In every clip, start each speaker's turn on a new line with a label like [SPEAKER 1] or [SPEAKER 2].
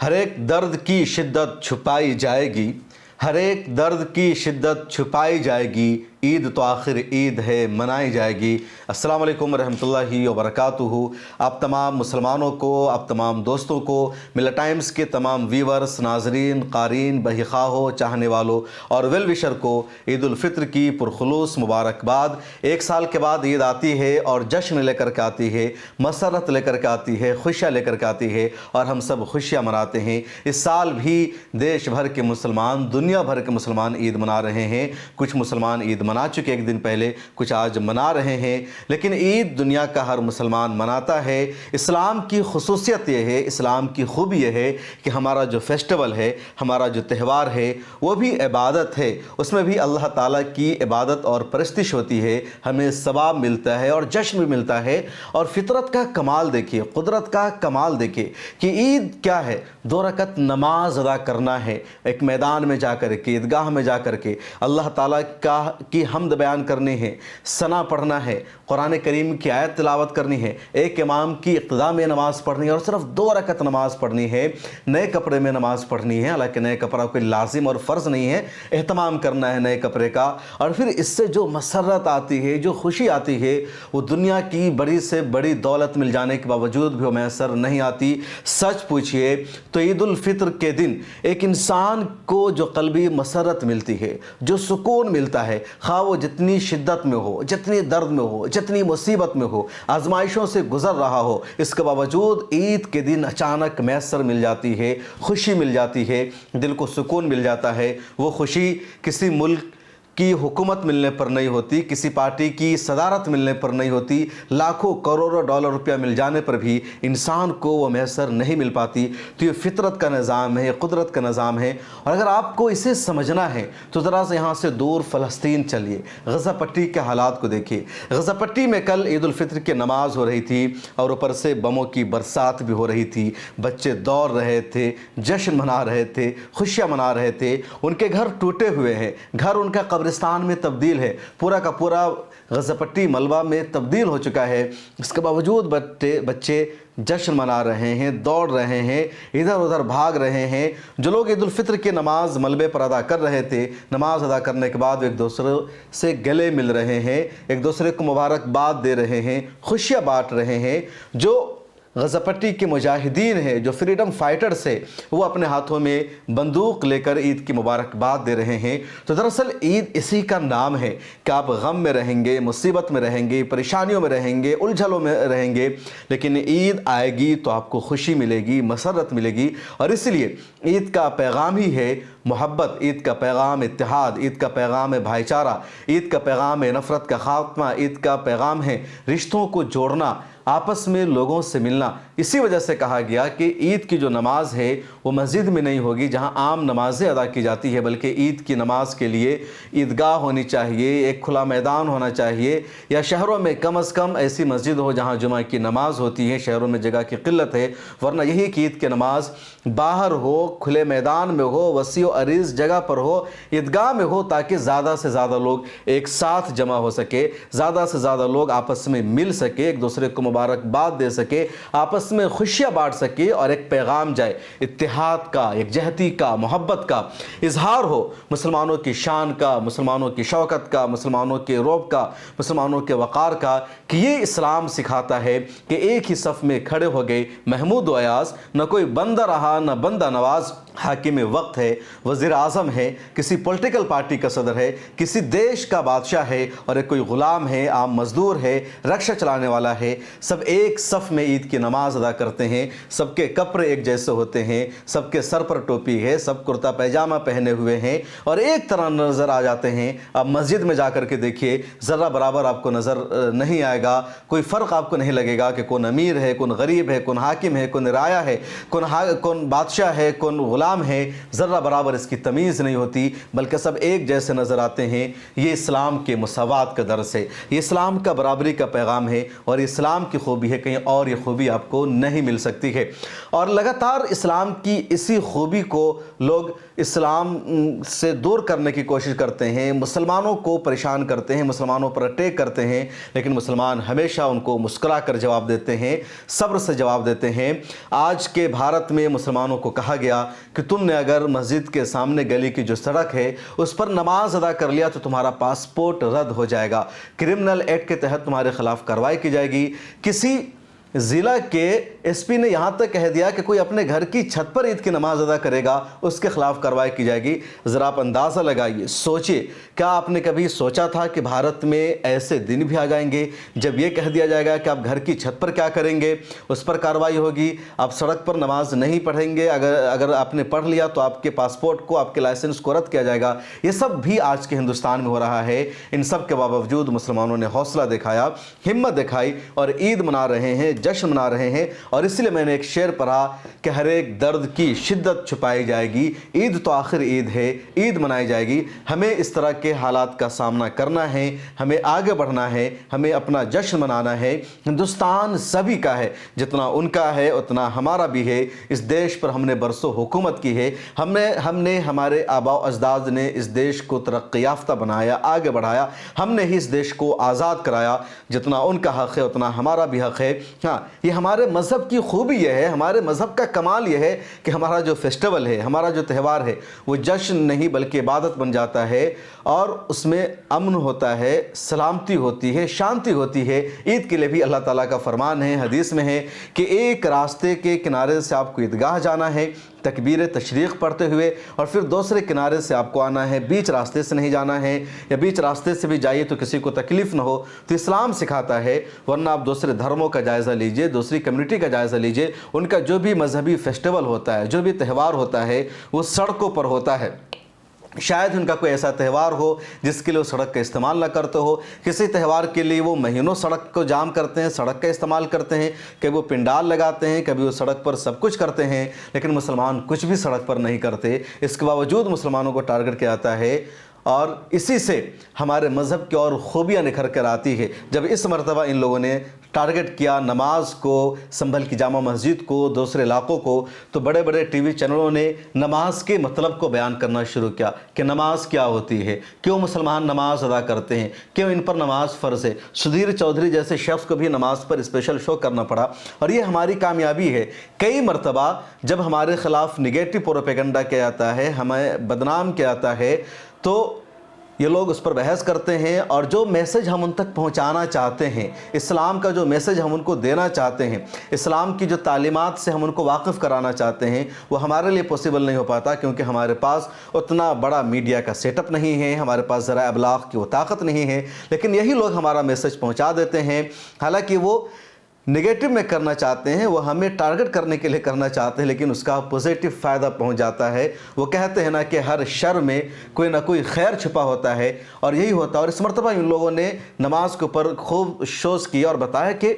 [SPEAKER 1] हर एक दर्द की शिद्दत छुपाई जाएगी, हर एक दर्द की शिद्दत छुपाई जाएगी, ईद तो आखिर ईद है मनाई जाएगी। अस्सलाम वालेकुम रहमतुल्लाहि व बरकातुहू। आप तमाम मुसलमानों को, आप तमाम दोस्तों को, मिल्लत टाइम्स के तमाम व्यूवर्स, नाजरीन, क़ारीन, बहिख़्वाहों, चाहने वालों और वेल विशर को ईद उल फित्र की पुरखुलूस मुबारकबाद। एक साल के बाद ईद आती है और जश्न लेकर के आती है, मसरत लेकर के आती है, खुशियाँ लेकर के आती है और हम सब खुशियाँ मनाते हैं। इस साल भी देश भर के मुसलमान, दुनिया भर के मुसलमान ईद मना रहे हैं। कुछ मुसलमान ईद मना चुके एक दिन पहले, कुछ आज मना रहे हैं, लेकिन ईद दुनिया का हर मुसलमान मनाता है। इस्लाम की खुसूसियत यह है, इस्लाम की खूबी यह है कि हमारा जो फेस्टिवल है, हमारा जो त्यौहार है, वो भी इबादत है। उसमें भी अल्लाह ताला की इबादत और परस्तिश होती है, हमें सवाब मिलता है और जश्न भी मिलता है। और फितरत का कमाल देखिए, कुदरत का कमाल देखिए कि ईद क्या है। 2 रकत नमाज अदा करना है, एक मैदान में जाकर के, ईदगाह में जाकर के अल्लाह ताला की हमद बयान करनी है, सना पढ़ना है, कुरान करीम की आयत तिलावत करनी है, एक इमाम की इक़्तिदा में नमाज़ पढ़नी है और सिर्फ 2 रकत नमाज़ पढ़नी है। नए कपड़े में नमाज़ पढ़नी है, हालांकि नए कपड़ा कोई लाजिम और फ़र्ज़ नहीं है, एहतमाम करना है नए कपड़े का। और फिर इससे जो मसरत आती है, जो खुशी आती है, वो दुनिया की बड़ी से बड़ी दौलत मिल जाने के बावजूद भी वो मैसर नहीं आती। सच पूछिए तो ईद उल फित्र के दिन एक इंसान को जो क़ल्बी मसरत मिलती है, जो सुकून मिलता है, खा वो जितनी शिद्दत में हो, जितनी दर्द में हो, जितनी मुसीबत में हो, आजमाइशों से गुजर रहा हो, इसके बावजूद ईद के दिन अचानक मैसर मिल जाती है, खुशी मिल जाती है, दिल को सुकून मिल जाता है। वो खुशी किसी मुल्क की हुकूमत मिलने पर नहीं होती, किसी पार्टी की सदारत मिलने पर नहीं होती, लाखों करोड़ों डॉलर रुपया मिल जाने पर भी इंसान को वो मैसर नहीं मिल पाती। तो ये फितरत का निज़ाम है, कुदरत का निज़ाम है। और अगर आपको इसे समझना है तो ज़रा से यहाँ से दूर फ़लस्तीन चलिए, गज़ा पट्टी के हालात को देखिए। गज़ा पट्टी में कल ईद उल फित्र की नमाज़ हो रही थी और ऊपर से बमों की बरसात भी हो रही थी। बच्चे दौड़ रहे थे, जश्न मना रहे थे, खुशियाँ मना रहे थे। उनके घर टूटे हुए हैं, घर उनका कब्रिस्तान में तब्दील है, पूरा का पूरा गज़ा पट्टी मलबा में तब्दील हो चुका है। इसके बावजूद बच्चे जश्न मना रहे हैं, दौड़ रहे हैं, इधर उधर भाग रहे हैं। जो लोग ईद उल फित्र की नमाज मलबे पर अदा कर रहे थे, नमाज अदा करने के बाद एक दूसरे से गले मिल रहे हैं, एक दूसरे को मुबारकबाद दे रहे हैं, खुशियाँ बांट रहे हैं। जो गज़ा पट्टी के मुजाहिदीन हैं, जो फ्रीडम फाइटर्स हैं, वो अपने हाथों में बंदूक लेकर ईद की मुबारकबाद दे रहे हैं। तो दरअसल ईद इसी का नाम है कि आप गम में रहेंगे, मुसीबत में रहेंगे, परेशानियों में रहेंगे, उलझनों में रहेंगे, लेकिन ईद आएगी तो आपको खुशी मिलेगी, मसरत मिलेगी। और इसलिए ईद का पैगाम ही है मोहब्बत, ईद का पैगाम इत्तेहाद, ईद का पैगाम है भाईचारा, ईद का पैगाम है नफ़रत का खात्मा, ईद का पैगाम है रिश्तों को जोड़ना, आपस में लोगों से मिलना। इसी वजह से कहा गया कि ईद की जो नमाज है वो मस्जिद में नहीं होगी जहां आम नमाजें अदा की जाती है, बल्कि ईद की नमाज के लिए ईदगाह होनी चाहिए, एक खुला मैदान होना चाहिए, या शहरों में कम अज़ कम ऐसी मस्जिद हो जहां जुमा की नमाज होती है। शहरों में जगह की किल्लत है, वरना यही कि ईद की नमाज बाहर हो, खुले मैदान में हो, वसी व अरीज़ जगह पर हो, ईदगाह में हो, ताकि ज़्यादा से ज़्यादा लोग एक साथ जमा हो सके, ज़्यादा से ज़्यादा लोग आपस में मिल सके, एक दूसरे को मुबारकबाद दे सके, आपस में खुशियाँ बांट सके और एक पैगाम जाए इत्तेहाद का, एकजहती का, मोहब्बत का इजहार हो, मुसलमानों की शान का, मुसलमानों की शौकत का, मुसलमानों के रौब का, मुसलमानों के वक़ार का। कि ये इस्लाम सिखाता है कि एक ही सफ़ में खड़े हो गए महमूद अयाज, न कोई बंदा रहा न बंदा नवाज, हाकिम वक्त है, वज़ीर आज़म है, किसी पॉलिटिकल पार्टी का सदर है, किसी देश का बादशाह है और एक कोई ग़ुलाम है, आम मज़दूर है, रक्षा चलाने वाला है, सब एक सफ़ में ईद की नमाज़ अदा करते हैं। सबके कपड़े एक जैसे होते हैं, सबके सर पर टोपी है, सब कुर्ता पैजामा पहने हुए हैं और एक तरह नज़र आ जाते हैं। अब मस्जिद में जा कर के देखिए, ज़रा बराबर आपको नज़र नहीं आएगा, कोई फ़र्क आपको नहीं लगेगा कि कौन अमीर है, कौन गरीब है, कौन हाकिम है, कौन राया है, कौन बादशाह है, कौन ग़ुलाम पैगाम है ज़र्रा बराबर इसकी तमीज़ नहीं होती, बल्कि सब एक जैसे नज़र आते हैं। ये इस्लाम के मुसावात का दर्स है, ये इस्लाम का बराबरी का पैगाम है और इस्लाम की खूबी है, कहीं और ये खूबी आपको नहीं मिल सकती है। और लगातार इस्लाम की इसी खूबी को लोग इस्लाम से दूर करने की कोशिश करते हैं, मुसलमानों को परेशान करते हैं, मुसलमानों पर अटैक करते हैं, लेकिन मुसलमान हमेशा उनको मुस्कुरा कर जवाब देते हैं, सब्र से जवाब देते हैं। आज के भारत में मुसलमानों को कहा गया कि तुमने अगर मस्जिद के सामने गली की जो सड़क है उस पर नमाज अदा कर लिया तो तुम्हारा पासपोर्ट रद्द हो जाएगा, क्रिमिनल एक्ट के तहत तुम्हारे खिलाफ कार्रवाई की जाएगी। किसी ज़िला के एसपी ने यहाँ तक कह दिया कि कोई अपने घर की छत पर ईद की नमाज अदा करेगा उसके खिलाफ कार्रवाई की जाएगी। ज़रा आप अंदाज़ा लगाइए, सोचिए, क्या आपने कभी सोचा था कि भारत में ऐसे दिन भी आ जाएंगे जब ये कह दिया जाएगा कि आप घर की छत पर क्या करेंगे उस पर कार्रवाई होगी, आप सड़क पर नमाज नहीं पढ़ेंगे, अगर आपने पढ़ लिया तो आपके पासपोर्ट को, आपके लाइसेंस को रद्द किया जाएगा। ये सब भी आज के हिंदुस्तान में हो रहा है। इन सब के बावजूद मुसलमानों ने हौसला दिखाया, हिम्मत दिखाई और ईद मना रहे हैं, जश्न मना रहे हैं। और इसलिए मैंने एक शेर पढ़ा कि हर एक दर्द की शिद्दत छुपाई जाएगी, ईद तो आखिर ईद है, ईद मनाई जाएगी। हमें इस तरह के हालात का सामना करना है, हमें आगे बढ़ना है, हमें अपना जश्न मनाना है। हिंदुस्तान सभी का है, जितना उनका है उतना हमारा भी है। इस देश पर हमने बरसों हुकूमत की है, हमने हमारे आबा अजदाद ने इस देश को तरक्की याफ्ता बनाया, आगे बढ़ाया, हमने ही इस देश को आज़ाद कराया। जितना उनका हक़ है उतना हमारा भी हक़ है। हाँ, ये हमारे मज़हब की खूबी यह है, हमारे मज़हब का कमाल यह है कि हमारा जो फेस्टिवल है, हमारा जो त्यौहार है वो जश्न नहीं बल्कि इबादत बन जाता है और उसमें अमन होता है, सलामती होती है, शांति होती है। ईद के लिए भी अल्लाह ताला का फरमान है, हदीस में है कि एक रास्ते के किनारे से आपको ईदगाह जाना है तकबीर तशरीक़ पढ़ते हुए और फिर दूसरे किनारे से आपको आना है, बीच रास्ते से नहीं जाना है, या बीच रास्ते से भी जाइए तो किसी को तकलीफ़ ना हो। तो इस्लाम सिखाता है, वरना आप दूसरे धर्मों का जायज़ा लीजिए, दूसरी कम्युनिटी का जायज़ा लीजिए, उनका जो भी मजहबी फेस्टिवल होता है, जो भी त्यौहार होता है वो सड़कों पर होता है। शायद उनका कोई ऐसा त्यौहार हो जिसके लिए वो सड़क का इस्तेमाल ना करते हो। किसी त्यौहार के लिए वो महीनों सड़क को जाम करते हैं, सड़क का इस्तेमाल करते हैं, कभी वो पिंडाल लगाते हैं, कभी वो सड़क पर सब कुछ करते हैं, लेकिन मुसलमान कुछ भी सड़क पर नहीं करते। इसके बावजूद मुसलमानों को टारगेट किया जाता है और इसी से हमारे मज़हब की और खूबियाँ निखर कर आती है। जब इस मरतबा इन लोगों ने टारगेट किया नमाज को, संभल की जामा मस्जिद को, दूसरे इलाकों को, तो बड़े बड़े टीवी चैनलों ने नमाज के मतलब को बयान करना शुरू किया कि नमाज क्या होती है, क्यों मुसलमान नमाज अदा करते हैं, क्यों इन पर नमाज फ़र्ज़ है। सुधीर चौधरी जैसे शख्स को भी नमाज पर स्पेशल शो करना पड़ा और ये हमारी कामयाबी है। कई मरतबा जब हमारे ख़िलाफ़ निगेटिव प्रोपेगेंडा किया जाता है, हमें बदनाम किया जाता है, तो ये लोग उस पर बहस करते हैं और जो मैसेज हम उन तक पहुंचाना चाहते हैं, इस्लाम का जो मैसेज हम उनको देना चाहते हैं, इस्लाम की जो तालीमात से हम उनको वाकिफ़ कराना चाहते हैं, वो हमारे लिए पॉसिबल नहीं हो पाता, क्योंकि हमारे पास उतना बड़ा मीडिया का सेटअप नहीं है, हमारे पास ज़रा अबलाग की वो ताकत नहीं है। लेकिन यही लोग हमारा मैसेज पहुँचा देते हैं, हालाँकि वो नेगेटिव में करना चाहते हैं, वो हमें टारगेट करने के लिए करना चाहते हैं, लेकिन उसका पॉजिटिव फ़ायदा पहुंच जाता है। वो कहते हैं ना कि हर शर में कोई ना कोई खैर छुपा होता है, और यही होता है। और इस मरतबा इन लोगों ने नमाज के ऊपर खूब शोज़ किया और बताया कि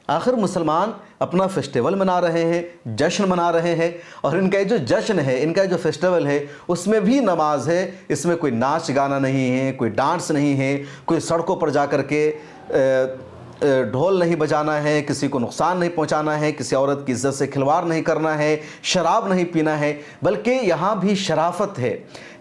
[SPEAKER 1] आखिर मुसलमान अपना फेस्टिवल मना रहे हैं, जश्न मना रहे हैं, और इनका जो जश्न है, इनका जो फेस्टिवल है, उसमें भी नमाज है। इसमें कोई नाच गाना नहीं है, कोई डांस नहीं है, कोई सड़कों पर जा कर के ढोल नहीं बजाना है, किसी को नुकसान नहीं पहुंचाना है, किसी औरत की इज्जत से खिलवाड़ नहीं करना है, शराब नहीं पीना है, बल्कि यहाँ भी शराफत है,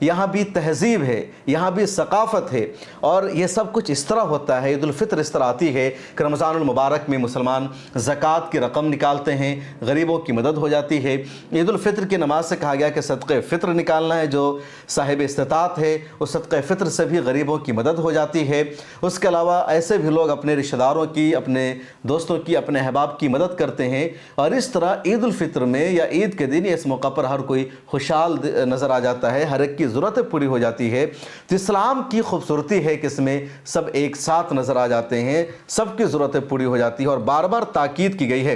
[SPEAKER 1] यहाँ भी तहज़ीब है, यहाँ भी सकाफ़त है। और ये सब कुछ इस तरह होता है। ईद उल फित्र इस तरह आती है कि रमज़ानुल मुबारक में मुसलमान ज़कात की रकम निकालते हैं, गरीबों की मदद हो जाती है। ईद उल फित्र की नमाज से कहा गया कि सदक़े फ़ित्र निकालना है, जो साहिब इस्तिताअत है उस सदक़े फ़ित्र से भी गरीबों की मदद हो जाती है। उसके अलावा ऐसे भी लोग अपने रिश्तेदारों की, अपने दोस्तों की, अपने अहबाब की मदद करते हैं। और इस तरह ईद उल फित्र में या ईद के दिन इस मौका पर हर कोई खुशहाल नज़र आ जाता है, हर एक की ज़रूरतें पूरी हो जाती है। तो इस्लाम की खूबसूरती है कि इसमें सब एक साथ नज़र आ जाते हैं, सबकी ज़रूरतें पूरी हो जाती है। और बार बार ताकीद की गई है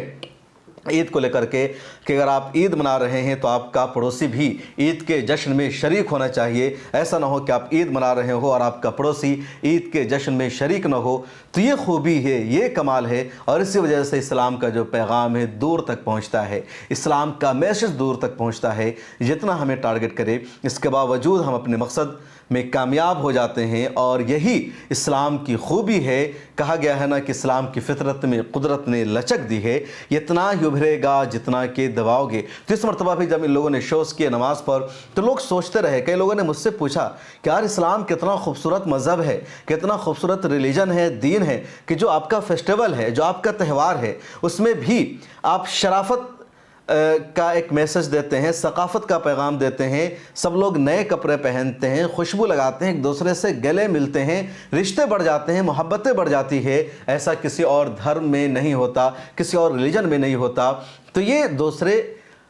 [SPEAKER 1] ईद को लेकर के कि अगर आप ईद मना रहे हैं तो आपका पड़ोसी भी ईद के जश्न में शरीक होना चाहिए। ऐसा ना हो कि आप ईद मना रहे हो और आपका पड़ोसी ईद के जश्न में शरीक ना हो। तो ये खूबी है, ये कमाल है, और इसी वजह से इस्लाम का जो पैगाम है दूर तक पहुंचता है, इस्लाम का मैसेज दूर तक पहुंचता है। जितना हमें टारगेट करे इसके बावजूद हम अपने मकसद में कामयाब हो जाते हैं, और यही इस्लाम की खूबी है। कहा गया है ना कि इस्लाम की फितरत में कुदरत ने लचक दी है, इतना ही उभरेगा जितना कि दबाओगे। तो इस मरतबा भी जब इन लोगों ने शोज़ किए नमाज पर तो लोग सोचते रहे, कई लोगों ने मुझसे पूछा कि यार इस्लाम कितना खूबसूरत मज़हब है, कितना खूबसूरत रिलीजन है, दीन है, कि जो आपका फेस्टिवल है, जो आपका त्यौहार है, उसमें भी आप शराफत का एक मैसेज देते हैं, सकाफ़त का पैगाम देते हैं। सब लोग नए कपड़े पहनते हैं, खुशबू लगाते हैं, एक दूसरे से गले मिलते हैं, रिश्ते बढ़ जाते हैं, मोहब्बतें बढ़ जाती है। ऐसा किसी और धर्म में नहीं होता, किसी और रिलीजन में नहीं होता। तो ये दूसरे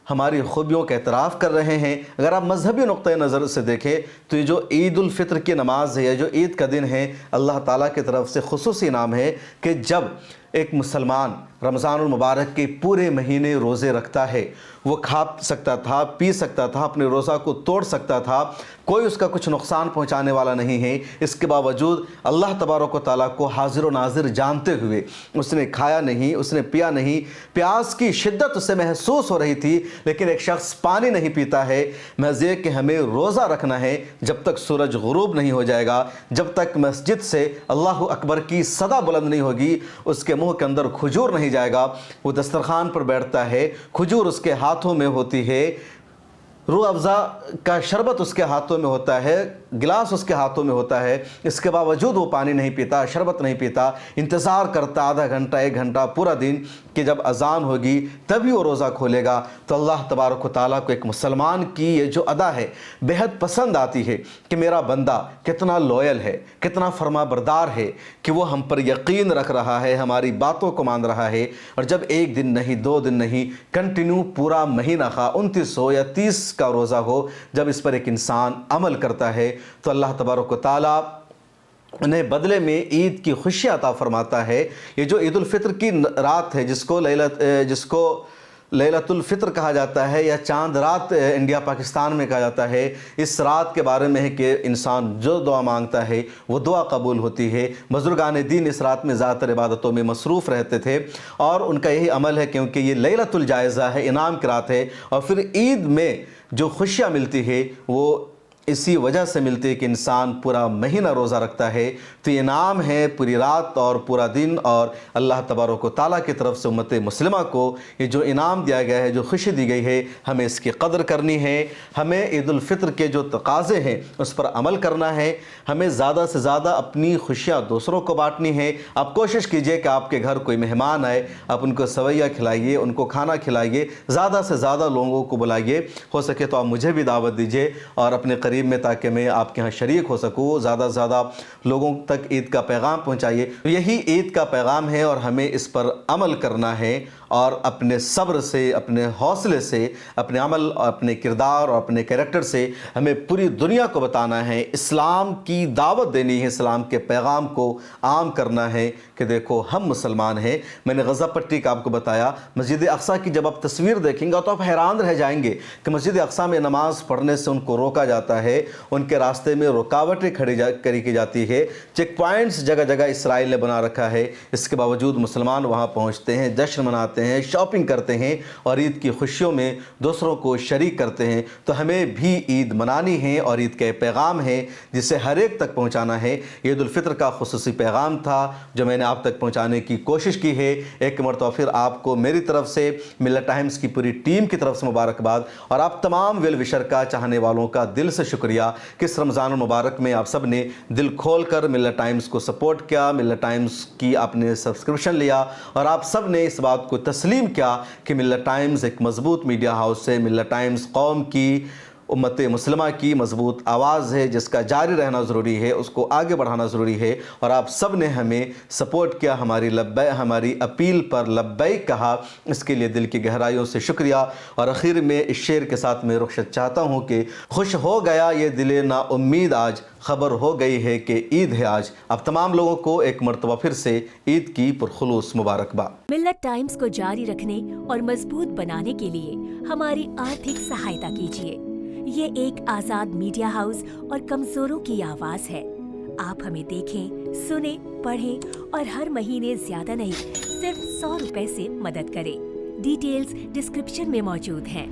[SPEAKER 1] हमारी खूबियों का एतराफ़ कर रहे हैं। अगर आप मजहबी नुक्ते नज़र से देखें तो ये जो ईद उल फित्र की नमाज है, जो ईद का दिन है, अल्लाह ताला की तरफ से खुसूसी इनाम है कि जब एक मुसलमान रमज़ानुल मुबारक के पूरे महीने रोज़े रखता है, वो खा सकता था, पी सकता था, अपने रोज़ा को तोड़ सकता था, कोई उसका कुछ नुकसान पहुंचाने वाला नहीं है। इसके बावजूद अल्लाह तबारक व तआला को हाजिर व नाजिर जानते हुए उसने खाया नहीं, उसने पिया नहीं। प्यास की शिद्दत उसे महसूस हो रही थी, लेकिन एक शख्स पानी नहीं पीता है। महज ये कि हमें रोज़ा रखना है जब तक सूरज गुरूब नहीं हो जाएगा, जब तक मस्जिद से अल्लाह अकबर की सदा बुलंद नहीं होगी, उसके मुँह के अंदर खजूर नहीं जाएगा। वो दस्तरखान पर बैठता है, खजूर उसके हाथों में होती है, रूह अफ़ज़ा का शरबत उसके हाथों में होता है, गिलास उसके हाथों में होता है। इसके बावजूद वो पानी नहीं पीता, शरबत नहीं पीता, इंतज़ार करता आधा घंटा, 1 घंटा, पूरा दिन कि जब अज़ान होगी तभी वो रोज़ा खोलेगा। तो अल्लाह तबारक व तआला को एक मुसलमान की ये जो अदा है बेहद पसंद आती है कि मेरा बंदा कितना लॉयल है, कितना फरमा बरदार है, कि वो हम पर यकीन रख रहा है, हमारी बातों को मान रहा है। और जब 1 दिन नहीं, 2 दिन नहीं, कंटिन्यू पूरा महीना खा 29 हो या 30 का रोज़ा हो, जब इस पर एक इंसान अमल करता है तो अल्लाह तबारक व तआला उन्हें बदले में ईद की खुशियाँ अता फरमाता है। ये जो ईद उल फित्र की रात है, जिसको लैलतुल फित्र कहा जाता है या चांद रात इंडिया पाकिस्तान में कहा जाता है, इस रात के बारे में है कि इंसान जो दुआ मांगता है वो दुआ कबूल होती है। बुज़ुर्गान दीन इस रात में ज़्यादातर इबादतों में मसरूफ़ रहते थे और उनका यही अमल है, क्योंकि ये लैलतुल जायज़ा है, इनाम की रात है। और फिर ईद में जो खुशियाँ मिलती है वो इसी वजह से मिलती है कि इंसान पूरा महीना रोज़ा रखता है। तो ये इनाम है पूरी रात और पूरा दिन, और अल्लाह तबारक व तआला की तरफ से उम्मत मुस्लिमा को ये जो इनाम दिया गया है, जो खुशी दी गई है, हमें इसकी कदर करनी है। हमें ईद उल फित्र के जो तकाज़े हैं उस पर अमल करना है। हमें ज़्यादा से ज़्यादा अपनी खुशियाँ दूसरों को बाँटनी है। आप कोशिश कीजिए कि आपके घर कोई मेहमान आए, आप उनको सवैया खिलाइए, उनको खाना खिलाइए, ज़्यादा से ज़्यादा लोगों को बुलाइए। हो सके तो आप मुझे भी दावत दीजिए और अपने करीब में, ताकि मैं आपके यहाँ शरीक हो सकूँ। ज़्यादा से ज़्यादा लोगों तक ईद का पैगाम पहुँचाइए। तो यही ईद का पैगाम है और हमें इस पर अमल करना है, और अपने सब्र से, अपने हौसले से, अपने अमल, अपने किरदार और अपने कैरेक्टर से हमें पूरी दुनिया को बताना है, इस्लाम की दावत देनी है, इस्लाम के पैगाम को आम करना है कि देखो हम मुसलमान हैं। मैंने गज़ा पट्टी का आपको बताया, मस्जिद अक़सा की जब आप तस्वीर देखेंगे तो आप हैरान रह जाएंगे कि मस्जिद अक़सा में नमाज़ पढ़ने से उनको रोका जाता है, उनके रास्ते में रुकावटें खड़ी की जाती है, चेक पॉइंट्स जगह जगह इसराइल ने बना रखा है। इसके बावजूद मुसलमान वहाँ पहुँचते हैं, जश्न मनाते हैं, शॉपिंग करते हैं और ईद की खुशियों में दूसरों को शरीक करते हैं। तो हमें भी ईद मनानी है और ईद का पैगाम है जिसे हर एक तक पहुँचाना है। ईद उल फित्र का खुसूसी पैगाम था जो मैंने आप तक पहुँचाने की कोशिश की है। एक मरतबा फिर आपको मेरी तरफ से, मिल्लत टाइम्स की पूरी टीम की तरफ से मुबारकबाद, और आप तमाम वेल विशर का, चाहने वालों का दिल से शुक्रिया कि इस रमज़ान मुबारक में आप सब ने दिल खोल कर मिल्लत टाइम्स को सपोर्ट किया, मिल्लत टाइम्स की आपने सब्सक्रिप्शन लिया, और आप सब ने इस बात को तस्लीम किया कि मिल्लत टाइम्स एक मजबूत मीडिया हाउस है। मिल्लत टाइम्स कौम की उम्मत मुस्लिमा की मजबूत आवाज़ है जिसका जारी रहना ज़रूरी है, उसको आगे बढ़ाना ज़रूरी है। और आप सब ने हमें सपोर्ट किया, हमारी अपील पर लब्बैक कहा, इसके लिए दिल की गहराइयों से शुक्रिया। और आखिर में इस शेर के साथ मैं रुखसत चाहता हूँ कि खुश हो गया ये दिले ना उम्मीद, आज खबर हो गई है कि ईद है आज। अब तमाम लोगों को एक मरतबा फिर से ईद की पुरखुलूस मुबारकबाद।
[SPEAKER 2] मिल्लत टाइम्स को जारी रखने और मजबूत बनाने के लिए हमारी आर्थिक सहायता कीजिए। ये एक आजाद मीडिया हाउस और कमजोरों की आवाज है। आप हमें देखें, सुने, पढ़ें और हर महीने ज्यादा नहीं, सिर्फ 100 रुपए से मदद करें। डिटेल्स डिस्क्रिप्शन में मौजूद हैं।